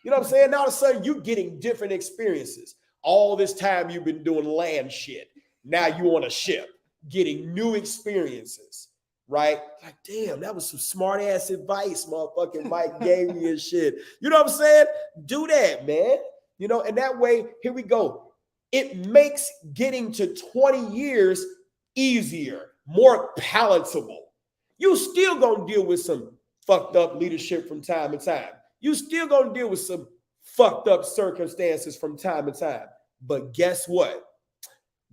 You know what I'm saying? Now all of a sudden you're getting different experiences. All this time you've been doing land shit. Now you on a ship getting new experiences, right? Like, damn, that was some smart ass advice motherfucking Mike gave me and shit. You know what I'm saying? Do that, man. You know, and that way, here we go. It makes getting to 20 years easier, more palatable. You still gonna deal with some fucked up leadership from time to time. You still gonna deal with some fucked up circumstances from time to time. But guess what?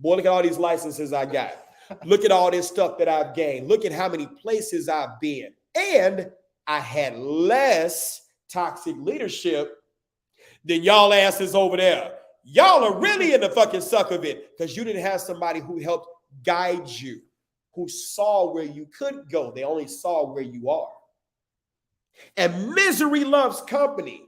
Boy, look at all these licenses I got. Look at all this stuff that I've gained. Look at how many places I've been. And I had less toxic leadership than y'all asses over there. Y'all are really in the fucking suck of it because you didn't have somebody who helped guide you, who saw where you could go. They only saw where you are. And misery loves company.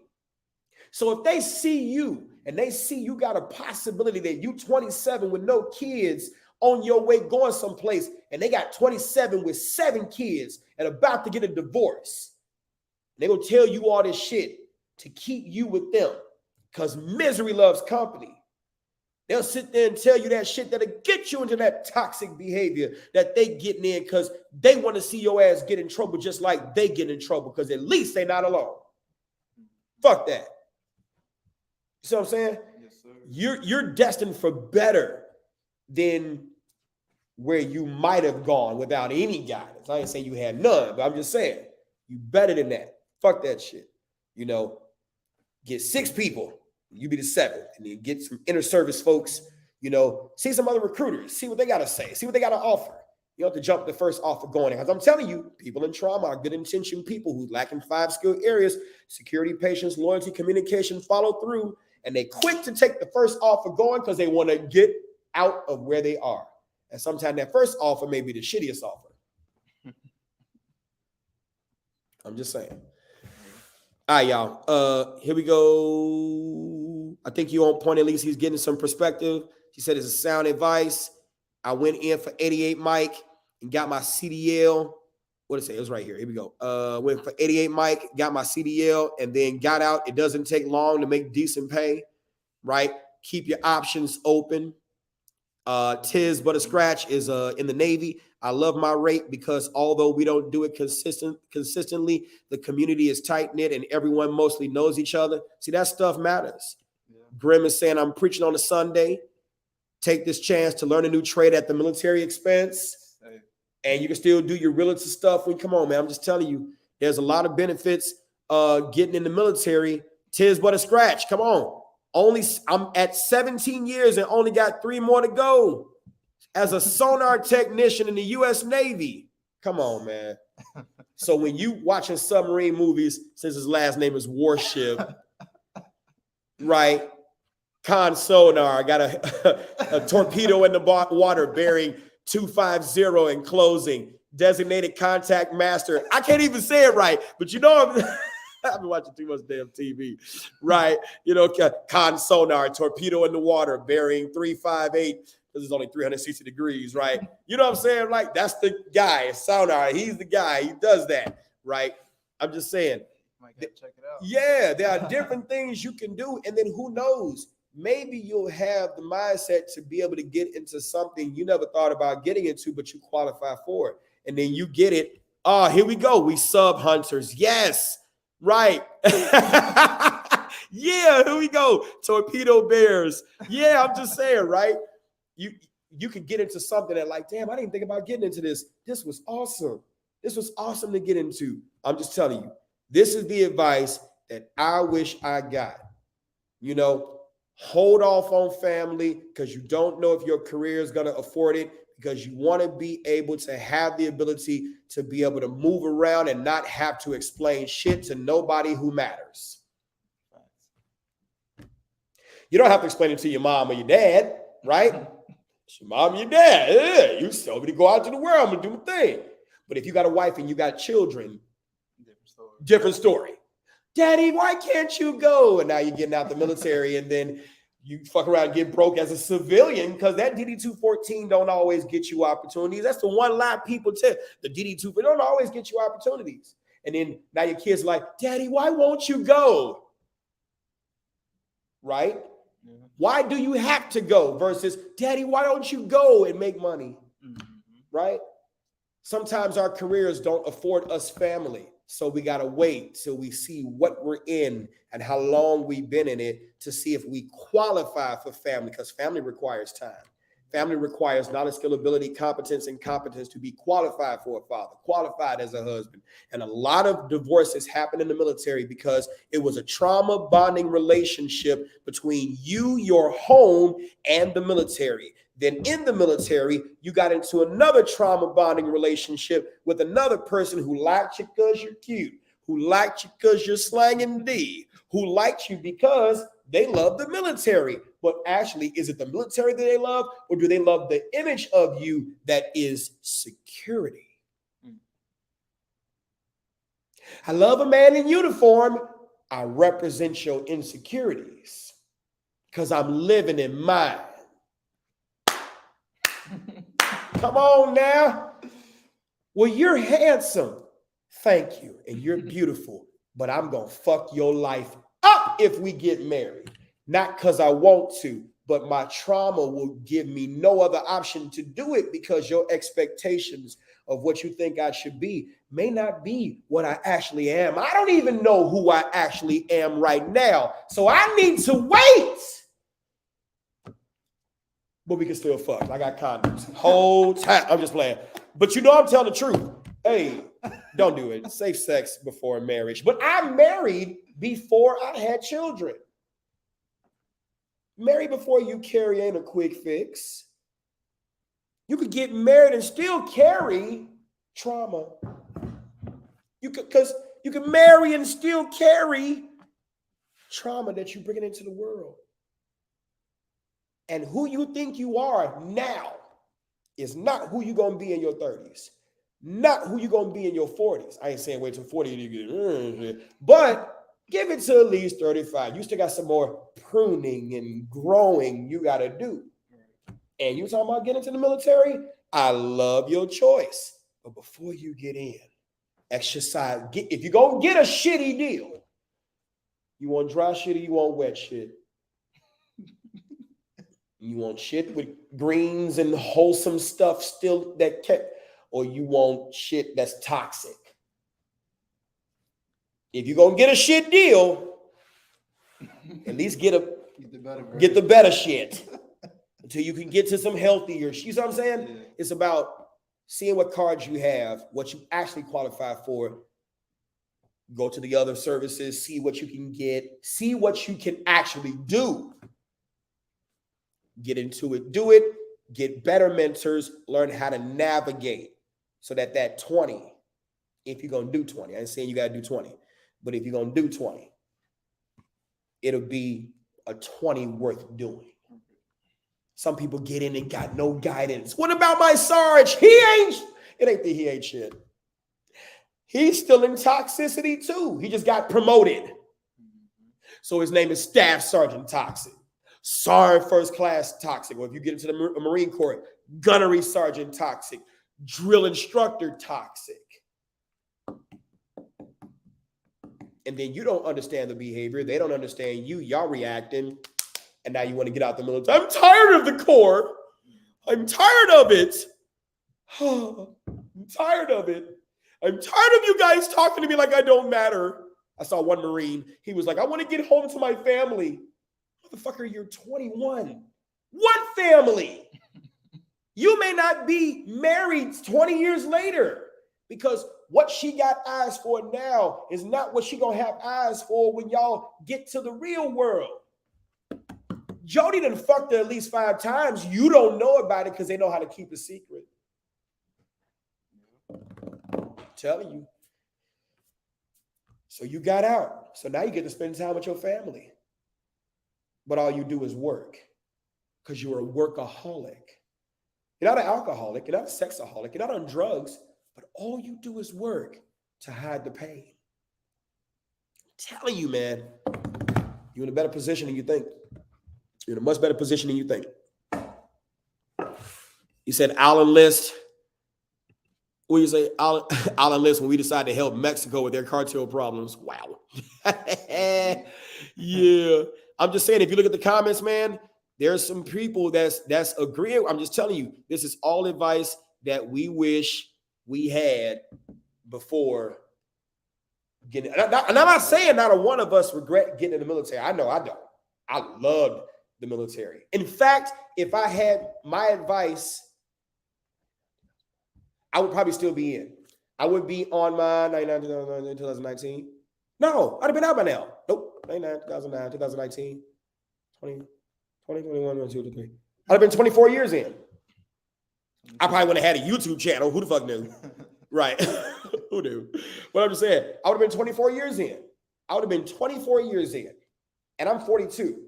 So if they see you and they see you got a possibility that you 27 with no kids on your way going someplace and they got 27 with 7 kids and about to get a divorce, they will tell you all this shit to keep you with them. Because misery loves company. They'll sit there and tell you that shit that'll get you into that toxic behavior that they getting in because they want to see your ass get in trouble just like they get in trouble because at least they're not alone. Fuck that. You see what I'm saying? Yes, sir. You're destined for better than where you might have gone without any guidance. I ain't saying you had none, but I'm just saying you better than that. Fuck that shit. You know, get 6 people. You be the 7th, and then get some inner service folks, you know, see some other recruiters, see what they got to say, see what they got to offer. You don't have to jump the first offer going in. Because I'm telling you, people in trauma are good intention people who lack in 5 skill areas: security, patience, loyalty, communication, follow through. And they quick to take the first offer going because they want to get out of where they are. And sometimes that first offer may be the shittiest offer. I'm just saying. All right, y'all. Here we go. I think you on point. At least he's getting some perspective. He said it's a sound advice. I went in for 88 mic and got my CDL. What did it say? It was right here. Here we go. Went for 88 mic, got my CDL, and then got out. It doesn't take long to make decent pay, right? Keep your options open. Tiz but a scratch is in the Navy. I love my rate because although we don't do it consistently, the community is tight-knit and everyone mostly knows each other. See, that stuff matters. Yeah. Grim is saying, I'm preaching on a Sunday. Take this chance to learn a new trade at the military expense. Hey. And you can still do your realtor stuff. Come on, man. I'm just telling you, there's a lot of benefits getting in the military. Tiz but a scratch. Come on. I'm at 17 years and only got 3 more to go as a sonar technician in the U.S. Navy. Come on, man. So when you watching submarine movies, since his last name is Warship, right? Con sonar, got a torpedo in the water bearing 250 and closing. Designated contact master. I can't even say it right, but you know I've been watching too much damn TV, right? You know, con sonar, torpedo in the water, bearing 358, because it's only 360 degrees, right? You know what I'm saying? Like, that's the guy, sonar. He's the guy. He does that, right? I'm just saying. Might gotta check it out. Yeah, there are different things you can do. And then who knows? Maybe you'll have the mindset to be able to get into something you never thought about getting into, but you qualify for it. And then you get it. Oh, here we go. We sub hunters. Yes. Right. Yeah, here we go. Torpedo bears. Yeah, I'm just saying, right? You could get into something that like, damn, I didn't think about getting into this. This was awesome. This was awesome to get into. I'm just telling you, this is the advice that I wish I got. You know, hold off on family because you don't know if your career is going to afford it, because you want to be able to have the ability to be able to move around and not have to explain shit to nobody who matters. You don't have to explain it to your mom or your dad, right? It's your mom and your dad. Yeah, you told me to go out to the world. I'm going to do my thing. But if you got a wife and you got children, different story. Daddy, why can't you go? And now you're getting out the military and then you fuck around and get broke as a civilian because that DD-214 don't always get you opportunities. That's the one lie people tell. The DD-214 don't always get you opportunities. And then now your kids are like, Daddy, why won't you go? Right? Mm-hmm. Why do you have to go? Versus, Daddy, why don't you go and make money? Mm-hmm. Right? Sometimes our careers don't afford us family. So we got to wait till we see what we're in and how long we've been in it to see if we qualify for family, because family requires time. Family requires knowledge, skill, ability, competence, and competence to be qualified for a father, qualified as a husband. And a lot of divorces happen in the military because it was a trauma bonding relationship between you, your home, and the military. Then in the military, you got into another trauma bonding relationship with another person who liked you because you're cute, who liked you because you're slanging D, who liked you because they love the military. But actually, is it the military that they love, or do they love the image of you that is security? I love a man in uniform. I represent your insecurities because I'm living in mine. Come on now. Well, you're handsome. Thank you. And you're beautiful. But I'm going to fuck your life up if we get married. Not because I want to, but my trauma will give me no other option to do it because your expectations of what you think I should be may not be what I actually am. I don't even know who I actually am right now. So I need to wait. But we can still fuck. I got condoms. Whole time. I'm just playing. But you know I'm telling the truth. Hey, don't do it. Safe sex before marriage. But I married before I had children. Marry before you carry ain't a quick fix. You could get married and still carry trauma. Because you can marry and still carry trauma that you're bringing into the world. And who you think you are now is not who you're going to be in your 30s. Not who you're going to be in your 40s. I ain't saying wait till 40 to get, but Give it to at least 35. You still got some more pruning and growing you got to do. And you talking about getting into the military? I love your choice. But before you get in, exercise. If you're going to get a shitty deal, you want dry shit or you want wet shit? You want shit with greens and wholesome stuff still that kept, or you want shit that's toxic? If you're going to get a shit deal, at least get the better shit until you can get to some healthier. You see what I'm saying? Yeah. It's about seeing what cards you have, what you actually qualify for. Go to the other services, see what you can get, see what you can actually do. Get into it, do it, get better mentors, learn how to navigate so that 20, if you're going to do 20, I ain't saying you got to do 20, but if you're going to do 20, it'll be a 20 worth doing. Some people get in and got no guidance. What about my Sarge? It ain't the he ain't shit. He's still in toxicity too. He just got promoted. So his name is Staff Sergeant Toxic. Sergeant First Class Toxic. Or if you get into the Marine Corps, Gunnery Sergeant Toxic. Drill Instructor Toxic. And then you don't understand the behavior. They don't understand you. Y'all reacting. And now you want to get out the military. I'm tired of the Corps. I'm tired of it. I'm tired of it. I'm tired of you guys talking to me like I don't matter. I saw one Marine. He was like, I want to get home to my family. Motherfucker, you're 21. What family? You may not be married 20 years later, because what she got eyes for now is not what she gonna have eyes for when y'all get to the real world. Jody done fucked her at least 5 times. You don't know about it because they know how to keep a secret. I'm telling you. So you got out. So now you get to spend time with your family. But all you do is work because you're a workaholic. You're not an alcoholic. You're not a sexaholic. You're not on drugs. But all you do is work to hide the pain. I'm telling you, man, you're in a better position than you think. You're in a much better position than you think. You said Alan List. What do you say? Alan List when we decided to help Mexico with their cartel problems. Wow. Yeah. I'm just saying, if you look at the comments, man, there's some people that's agreeing. I'm just telling you, this is all advice that we wish we had before getting. And I'm not saying not a one of us regret getting in the military. I know I don't. I loved the military. In fact, if I had my advice, I would probably still be in. I would be on my 99, 2019. No, I'd have been out by now. Nope. 99, 2009, 2019, 20, 21, 22, 23. I'd have been 24 years in. I probably wouldn't have had a YouTube channel. Who the fuck knew? Right. Who knew? But I'm just saying, I would have been 24 years in. I would have been 24 years in. And I'm 42.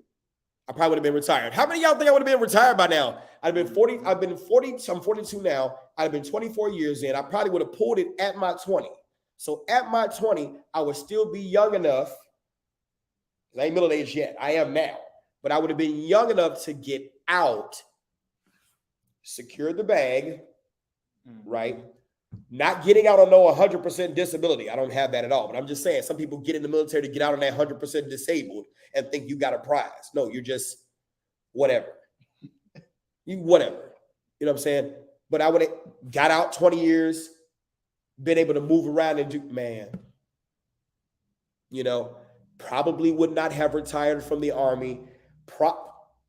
I probably would have been retired. How many of y'all think I would have been retired by now? I've been 40. I've been 40. So I'm 42 now. I'd have been 24 years in. I probably would have pulled it at my 20. So at my 20, I would still be young enough. I ain't middle age yet. I am now. But I would have been young enough to get out, secure the bag, right? Not getting out on no 100% disability. I don't have that at all. But I'm just saying, some people get in the military to get out on that 100% disabled and think you got a prize. No, you're just whatever. Whatever. You know what I'm saying? But I would have got out 20 years, been able to move around and do, man, you know, probably would not have retired from the Army.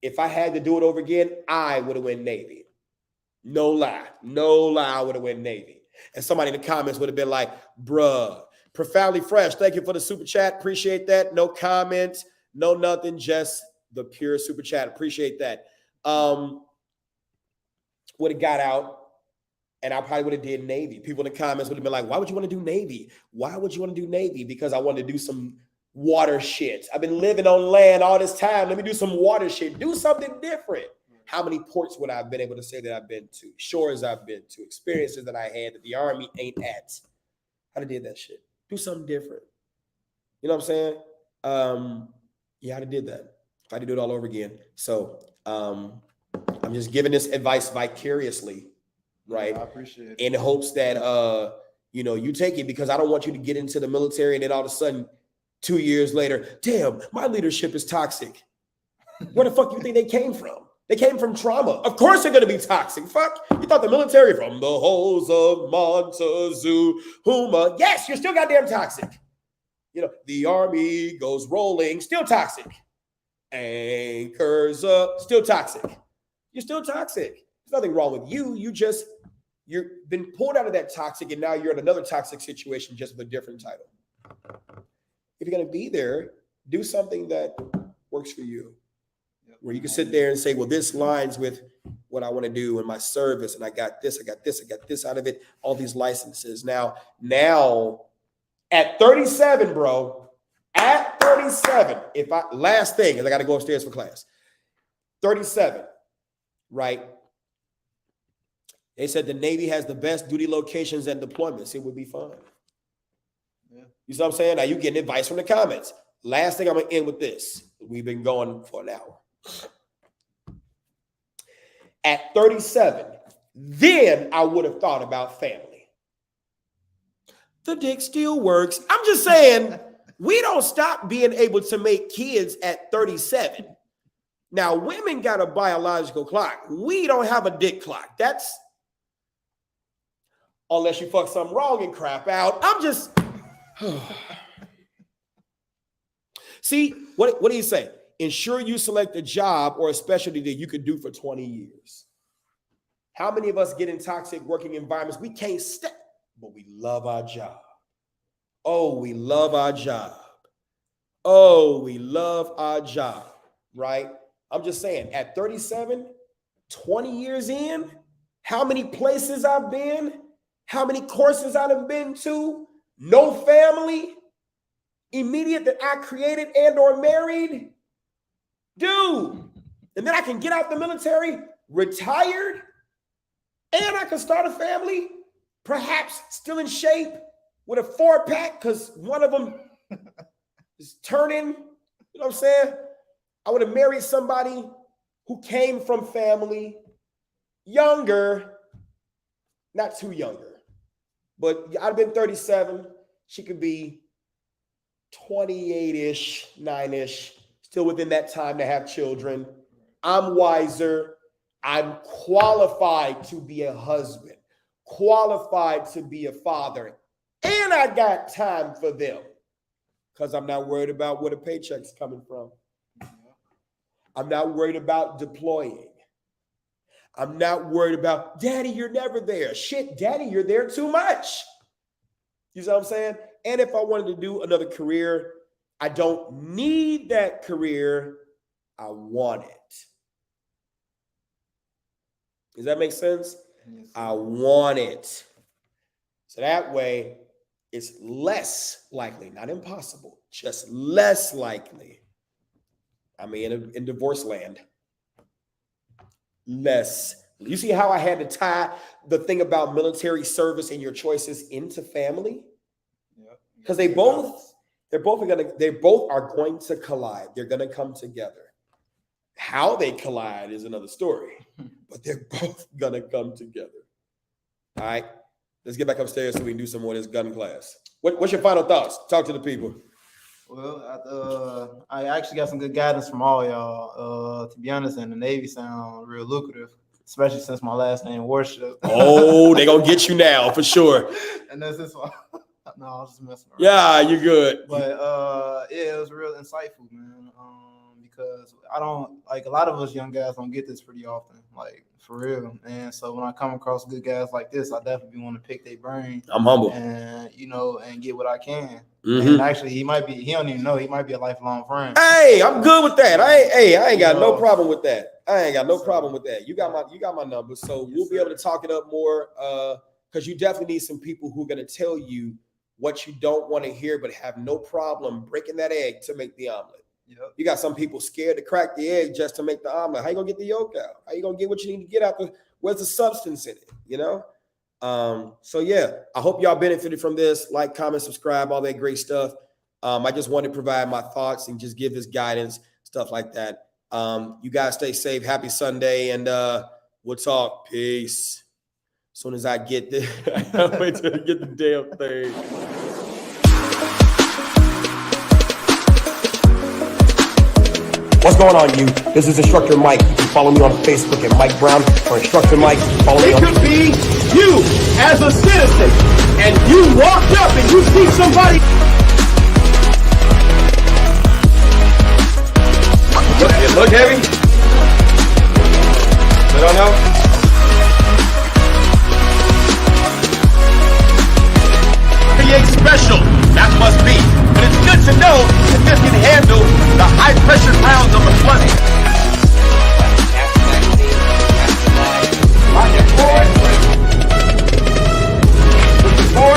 If I had to do it over again, I would have went Navy. No lie. No lie, I would have went Navy. And somebody in the comments would have been like, bruh, profoundly fresh. Thank you for the super chat. Appreciate that. No comments, no nothing, just the pure super chat. Appreciate that. Would have got out, and I probably would have did Navy. People in the comments would have been like, why would you want to do Navy? Why would you want to do Navy? Because I wanted to do some water shit. I've been living on land all this time. Let me do some water shit. Do something different. How many ports would I have been able to say that I've been to? Shores I've been to. Experiences that I had that the Army ain't at. I'd have did that shit. Do something different. You know what I'm saying? Yeah, I'd have did that if I had to do it all over again. So I'm just giving this advice vicariously, right? I appreciate it. In hopes that you take it, because I don't want you to get into the military and then all of a sudden 2 years later, damn, my leadership is toxic. Where the fuck do you think they came from? They came from trauma. Of course they're going to be toxic. Fuck. You thought the military from the halls of Montezuma. Yes, you're still goddamn toxic. The army goes rolling, still toxic. Anchors up, still toxic. You're still toxic. There's nothing wrong with you. You've been pulled out of that toxic, and now you're in another toxic situation just with a different title. If you're going to be there, do something that works for you. Where you can sit there and say, well, this lines with what I want to do in my service, and I got this out of it, all these licenses. Now, at 37, bro, at 37, last thing, because I got to go upstairs for class. 37, right? They said the Navy has the best duty locations and deployments. It would be fun. Yeah. You see what I'm saying? Now, you getting advice from the comments. Last thing, I'm going to end with this. We've been going for an hour. At 37, then I would have thought about family. The dick still works. I'm just saying, we don't stop being able to make kids at 37. Now, women got a biological clock. We don't have a dick clock. That's unless you fuck something wrong and crap out. I'm just see, what do you say? Ensure you select a job or a specialty that you could do for 20 years. How many of us get in toxic working environments? We can't stand, but we love our job. Oh, we love our job. Oh, we love our job, right? I'm just saying, at 37, 20 years in, how many places I've been, how many courses I've been to, no family, immediate that I created and or married. Dude, and then I can get out the military, retired, and I can start a family, perhaps still in shape with a 4-pack because one of them is turning, you know what I'm saying? I would have married somebody who came from family, younger, not too younger, but I'd have been 37. She could be 28-ish, 9-ish. Still within that time to have children. I'm wiser. I'm qualified to be a husband, qualified to be a father, and I got time for them because I'm not worried about where the paycheck's coming from. I'm not worried about deploying. I'm not worried about, Daddy, you're never there. Shit, Daddy, you're there too much. You see what I'm saying? And if I wanted to do another career, I don't need that career. I want it. Does that make sense? Yes. I want it. So that way, it's less likely, not impossible, just less likely. I mean, in divorce land. Less. You see how I had to tie the thing about military service and your choices into family? Because they both are going to collide. They're going to come together. How they collide is another story, but they're both going to come together. All right, let's get back upstairs so we can do some more of this gun class. What's your final thoughts? Talk to the people. Well, I actually got some good guidance from all y'all. To be honest, and the Navy sound real lucrative, especially since my last name Worship. Oh, they're going to get you now for sure. And that's this one. No, I was just messing around. Yeah, you're good. But yeah, it was real insightful, man. Because I don't like a lot of us young guys don't get this pretty often, like for real. And so when I come across good guys like this, I definitely want to pick their brain. I'm humble, and and get what I can. Mm-hmm. And actually, he don't even know, he might be a lifelong friend. Hey, I'm good with that. I ain't got no problem with that. I ain't got no problem with that. You got my number, so we'll be able to talk it up more. Because you definitely need some people who are going to tell you what you don't want to hear, but have no problem breaking that egg to make the omelet. Yep. You got some people scared to crack the egg just to make the omelet. How you gonna get the yolk out? How you gonna get what you need to get out? Where's the substance in it? So yeah, I hope y'all benefited from this. Like, comment, subscribe, all that great stuff. I just wanted to provide my thoughts and just give this guidance, stuff like that. You guys stay safe. Happy Sunday, and we'll talk. Peace. As soon as I get there, I can't wait till I get the damn thing. What's going on, you? This is Instructor Mike. You can follow me on Facebook at Mike Brown or Instructor Mike. Follow me It on. could be you as a citizen, and you walked up and you see somebody. Look heavy.